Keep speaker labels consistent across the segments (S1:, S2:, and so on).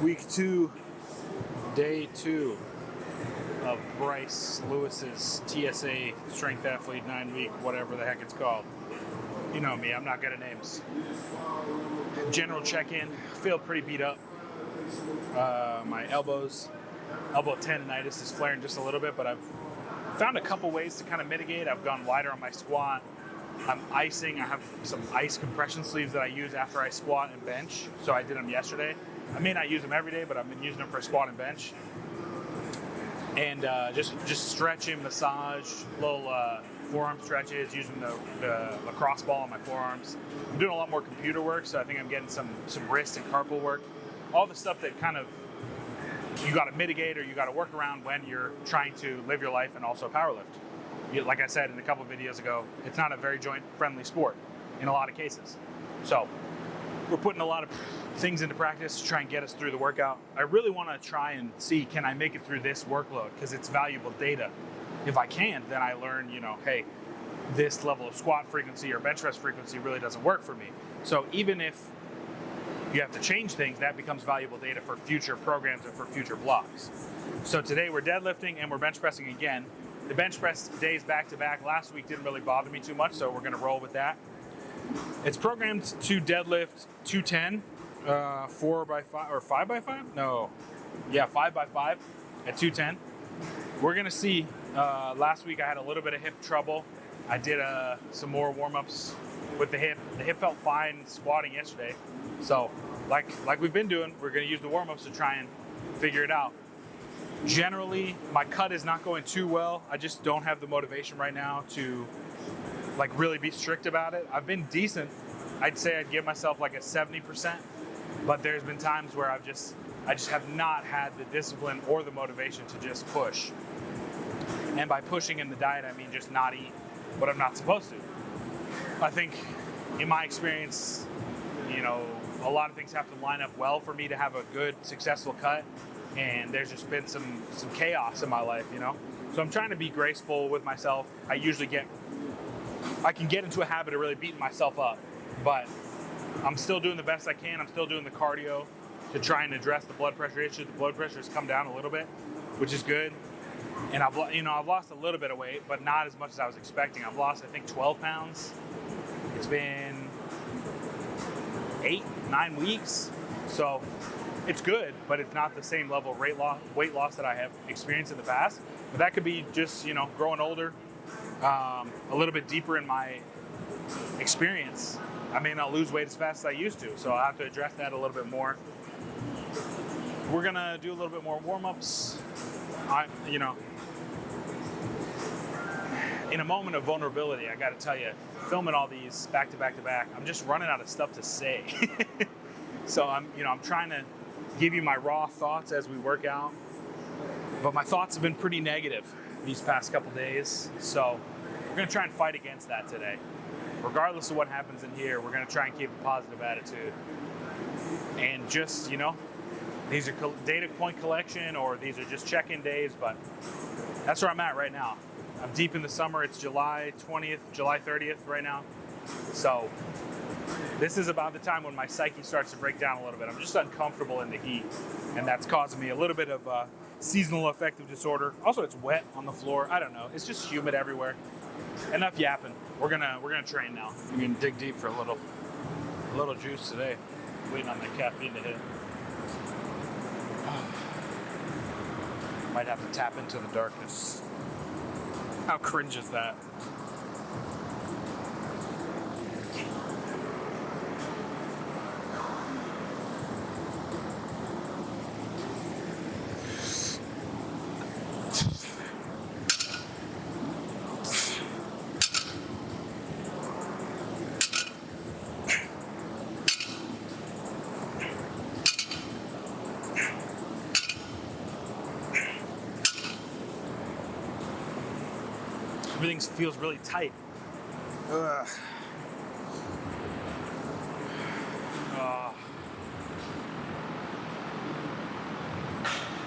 S1: Week 2, day 2 of Bryce Lewis's TSA Strength Athlete 9-week, whatever the heck it's called. You know me, I'm not good at names. General check-in, feel pretty beat up. My elbow tendonitis is flaring just a little bit, but I've found a couple ways to kind of mitigate. I've gone wider on my squat. I'm icing. I have some ice compression sleeves that I use after I squat and bench. So I did them yesterday. I may not use them every day, but I've been using them for squat and bench. And just stretching, massage, little forearm stretches, using the lacrosse ball on my forearms. I'm doing a lot more computer work, so I think I'm getting some wrist and carpal work. All the stuff that kind of you got to mitigate or you got to work around when you're trying to live your life and also powerlift. Like I said in a couple of videos ago, it's not a very joint-friendly sport in a lot of cases. So we're putting a lot of things into practice to try and get us through the workout. I really want to try and see, can I make it through this workload? Because it's valuable data. If I can, then I learn, hey, this level of squat frequency or bench press frequency really doesn't work for me. So even if you have to change things, that becomes valuable data for future programs and for future blocks. So today we're deadlifting and we're bench pressing again. The bench press days back to back last week didn't really bother me too much, so we're gonna roll with that. It's programmed to deadlift 210, 4x5 or 5x5? No, yeah, 5x5 at 210. We're gonna see. Last week I had a little bit of hip trouble. I did some more warm-ups with the hip. The hip felt fine squatting yesterday. So like we've been doing, we're gonna use the warm-ups to try and figure it out. Generally, my cut is not going too well. I just don't have the motivation right now to really be strict about it. I've been decent. I'd say I'd give myself like a 70%, but there's been times where I just have not had the discipline or the motivation to just push. And by pushing in the diet, I mean just not eat what I'm not supposed to. I think in my experience, a lot of things have to line up well for me to have a good, successful cut. And there's just been some chaos in my life, So I'm trying to be graceful with myself. I can get into a habit of really beating myself up, but I'm still doing the best I can. I'm still doing the cardio to try and address the blood pressure issue. The blood pressure has come down a little bit, which is good. And I've lost a little bit of weight, but not as much as I was expecting. I've lost, I think, 12 pounds. It's been 8-9 weeks. So it's good, but it's not the same level of weight loss that I have experienced in the past. But that could be just, growing older, a little bit deeper in my experience. I may not lose weight as fast as I used to, so I'll have to address that a little bit more. We're gonna do a little bit more warm-ups. In a moment of vulnerability, I gotta tell you, filming all these back to back to back, I'm just running out of stuff to say. So I'm trying to give you my raw thoughts as we work out, but my thoughts have been pretty negative these past couple days, so we're going to try and fight against that today. Regardless of what happens in here, we're going to try and keep a positive attitude. And just, these are data point collection or these are just check-in days, but that's where I'm at right now. I'm deep in the summer. It's July 20th, July 30th right now. So this is about the time when my psyche starts to break down a little bit. I'm just uncomfortable in the heat, and that's causing me a little bit of seasonal affective disorder. Also, it's wet on the floor. I don't know. It's just humid everywhere. Enough yapping. We're gonna train now. We're gonna dig deep for a little juice today. Waiting on that caffeine to hit. Might have to tap into the darkness. How cringe is that? Everything feels really tight.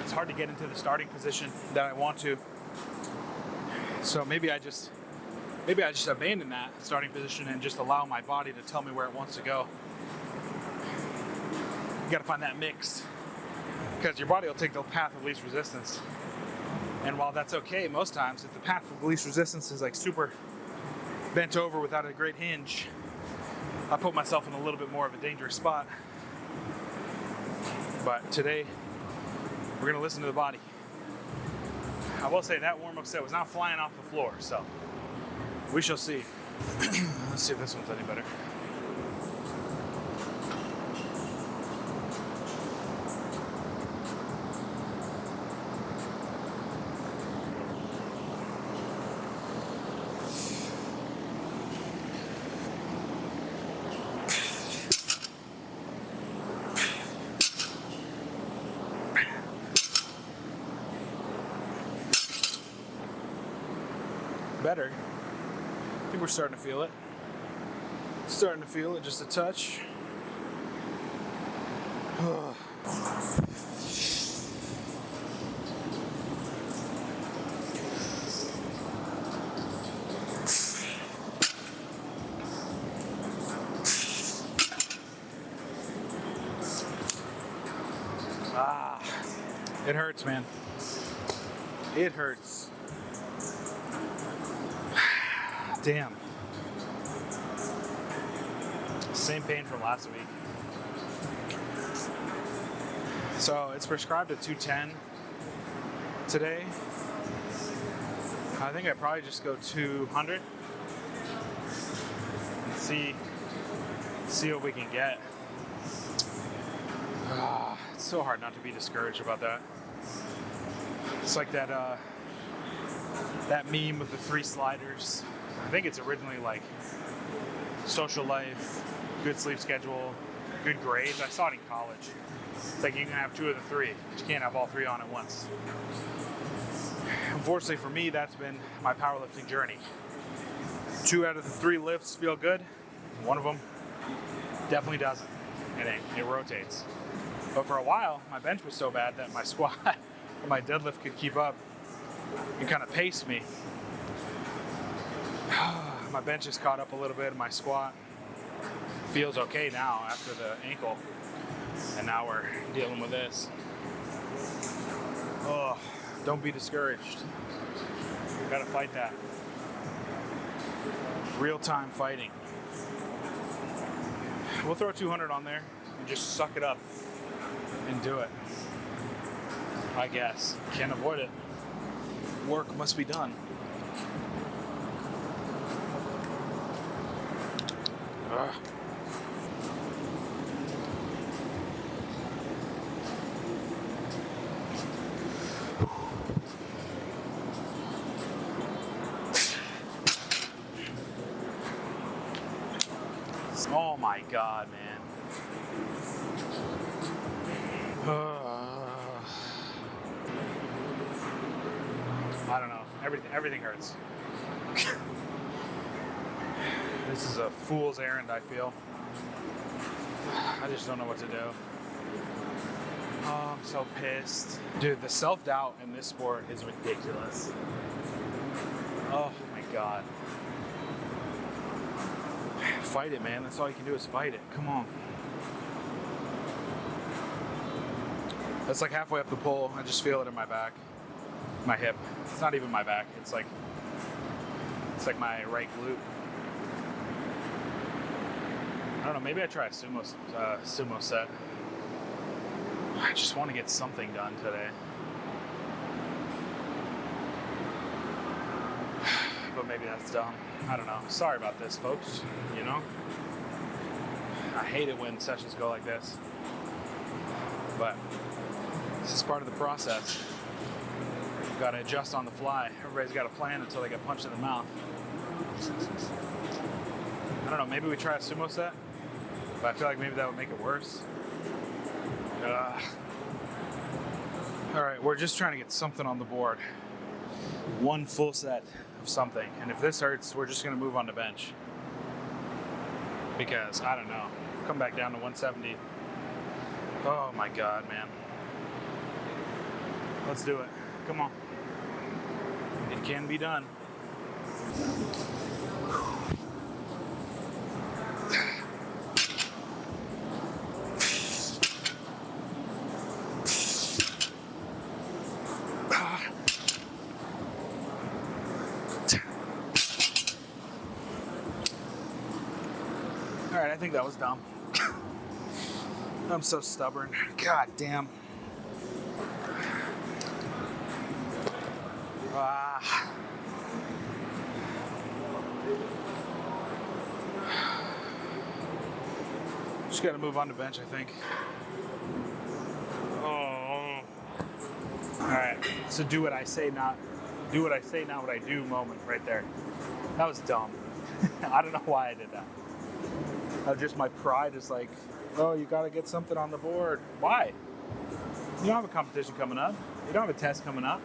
S1: It's hard to get into the starting position that I want to. So maybe I just abandon that starting position and just allow my body to tell me where it wants to go. You got to find that mix. Because your body will take the path of least resistance. And while that's okay most times, if the path of least resistance is like super bent over without a great hinge, I put myself in a little bit more of a dangerous spot. But today, we're gonna listen to the body. I will say that warm-up set was not flying off the floor, so we shall see. Let's see if this one's any better. Better. I think we're starting to feel it. Starting to feel it just a touch. It hurts, man. It hurts. Damn. Same pain from last week. So it's prescribed at 210 today. I think I probably just go 200 and see what we can get. It's so hard not to be discouraged about that. It's like that meme with the 3 sliders. I think it's originally like social life, good sleep schedule, good grades. I saw it in college. It's like you can have 2 of the 3, but you can't have all 3 on at once. Unfortunately for me, that's been my powerlifting journey. 2 out of the 3 lifts feel good. One of them definitely doesn't. It rotates. But for a while, my bench was so bad that my squat and my deadlift could keep up and kind of pace me. My bench has caught up a little bit, and my squat feels okay now after the ankle. And now we're dealing with this. Oh, don't be discouraged. You gotta fight that. Real-time fighting. We'll throw 200 on there and just suck it up and do it. I guess. Can't avoid it. Work must be done. Oh my God, man. I don't know. Everything hurts. This is a fool's errand, I feel. I just don't know what to do. Oh, I'm so pissed. Dude, the self-doubt in this sport is ridiculous. Oh my God. Fight it, man. That's all you can do is fight it. Come on. That's like halfway up the pole. I just feel it in my back, my hip. It's not even my back. It's like my right glute. I don't know. Maybe I try a sumo set. I just want to get something done today. But maybe that's dumb. I don't know. Sorry about this, folks. You know? I hate it when sessions go like this. But this is part of the process. You've got to adjust on the fly. Everybody's got a plan until they get punched in the mouth. I don't know. Maybe we try a sumo set? But I feel like maybe that would make it worse. All right, we're just trying to get something on the board. One full set of something. And if this hurts, we're just going to move on to bench. Because, I don't know. Come back down to 170. Oh my God, man. Let's do it. Come on. It can be done. I think that was dumb. I'm so stubborn. God damn. Just gotta move on to bench, I think. Oh. All right. So do what I say, not what I do moment right there. That was dumb. I don't know why I did that. Just my pride is like, oh, you gotta get something on the board. Why? You don't have a competition coming up. You don't have a test coming up.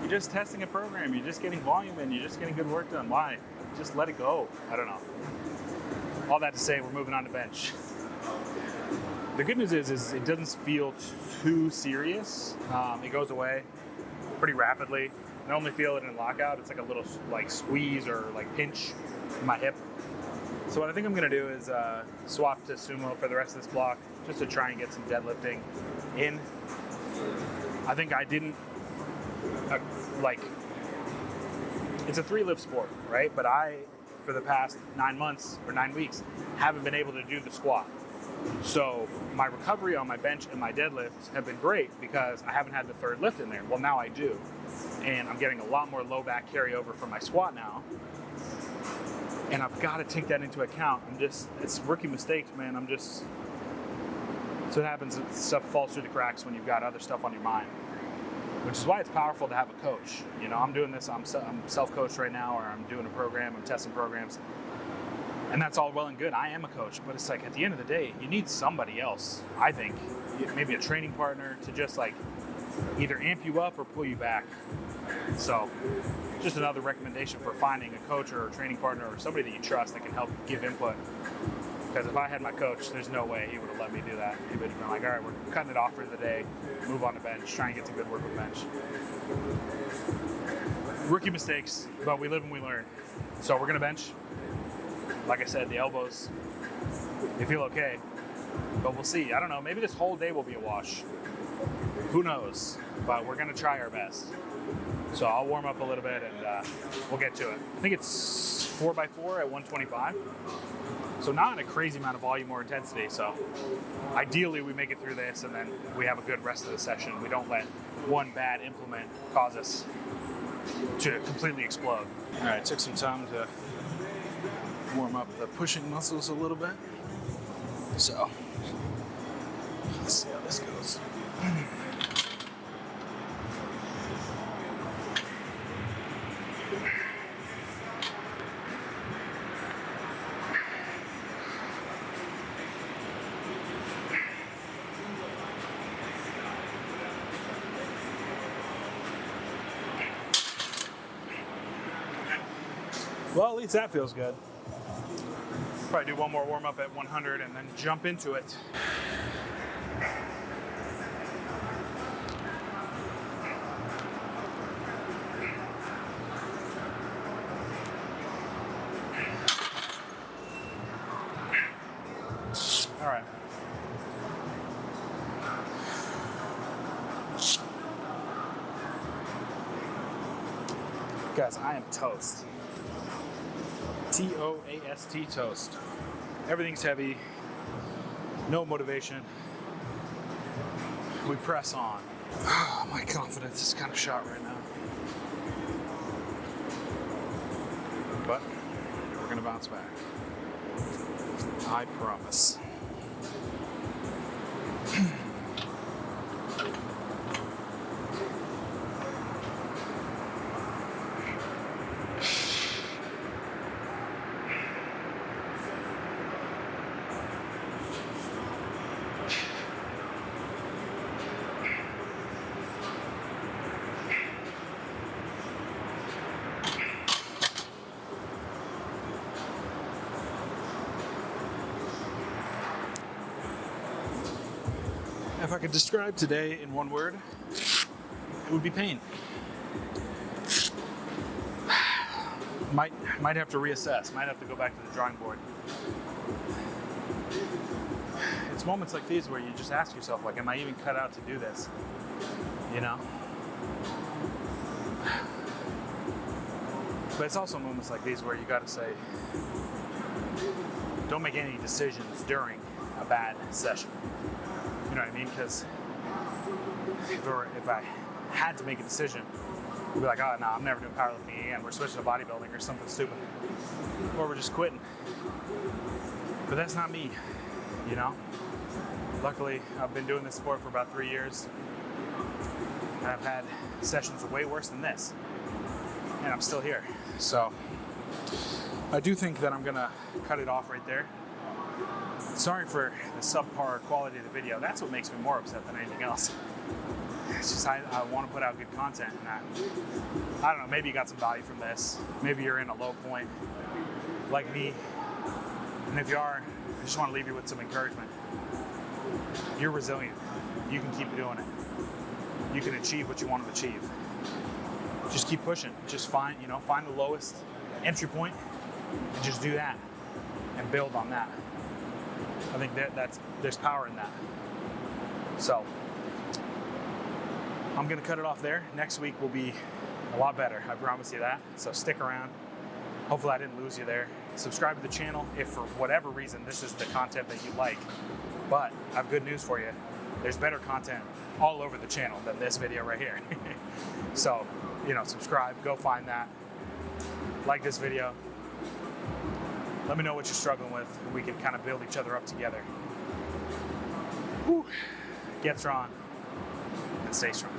S1: You're just testing a program. You're just getting volume in. You're just getting good work done. Why? Just let it go. I don't know. All that to say, we're moving on to bench. The good news is it doesn't feel too serious. It goes away pretty rapidly. I only feel it in lockout. It's like a little like squeeze or like pinch in my hip. So what I think I'm gonna do is swap to sumo for the rest of this block, just to try and get some deadlifting in. I think I didn't it's a 3-lift sport, right? But I, for the past 9 months or 9 weeks, haven't been able to do the squat. So my recovery on my bench and my deadlifts have been great because I haven't had the third lift in there. Well, now I do. And I'm getting a lot more low back carryover from my squat now. And I've got to take that into account. It's rookie mistakes, man. That's what happens. Stuff falls through the cracks when you've got other stuff on your mind. Which is why it's powerful to have a coach. You know, I'm doing this, I'm self-coached right now, or I'm doing a program, I'm testing programs. And that's all well and good. I am a coach, but it's like at the end of the day, you need somebody else, I think. Maybe a training partner to just like either amp you up or pull you back. So just another recommendation for finding a coach or a training partner or somebody that you trust that can help give input. Because if I had my coach, there's no way he would have let me do that. He would have been like, all right, we're cutting it off for the day, move on to bench, try and get some good work with bench. Rookie mistakes, but we live and we learn. So we're going to bench. Like I said, the elbows, they feel okay, but we'll see. I don't know, maybe this whole day will be a wash. Who knows? But we're going to try our best. So I'll warm up a little bit and we'll get to it. I think it's 4x4 at 125. So not a crazy amount of volume or intensity. So ideally we make it through this and then we have a good rest of the session. We don't let one bad implement cause us to completely explode. All right, took some time to warm up the pushing muscles a little bit. So let's see how this goes. Well, at least that feels good. Probably do one more warm up at 100 and then jump into it. All right. Guys, I am toast. T-O-A-S-T, toast. Everything's heavy, no motivation. We press on. My confidence is kind of shot right now. But we're gonna bounce back. I promise. If I could describe today in one word, it would be pain. Might have to reassess, might have to go back to the drawing board. It's moments like these where you just ask yourself, like, am I even cut out to do this? You know? But it's also moments like these where you gotta say, don't make any decisions during a bad session. You know what I mean? Because if I had to make a decision, I'd be like, oh no, I'm never doing powerlifting again. We're switching to bodybuilding or something stupid, or we're just quitting. But that's not me, you know. Luckily, I've been doing this sport for about 3 years, and I've had sessions way worse than this, and I'm still here. So I do think that I'm gonna cut it off right there. Sorry for the subpar quality of the video. That's what makes me more upset than anything else. It's just I want to put out good content, and I don't know, maybe you got some value from this. Maybe you're in a low point like me, and if you are, I just want to leave you with some encouragement. You're resilient. You can keep doing it. You can achieve what you want to achieve. Just keep pushing. Just find the lowest entry point and just do that and build on that. I think there's power in that. So I'm gonna cut it off there. Next week will be a lot better. I promise you that. So stick around. Hopefully I didn't lose you there. Subscribe to the channel if for whatever reason this is the content that you like. But I have good news for you. There's better content all over the channel than this video right here. So, subscribe, go find that. Like this video. Let me know what you're struggling with. We can kind of build each other up together. Whew. Get strong and stay strong.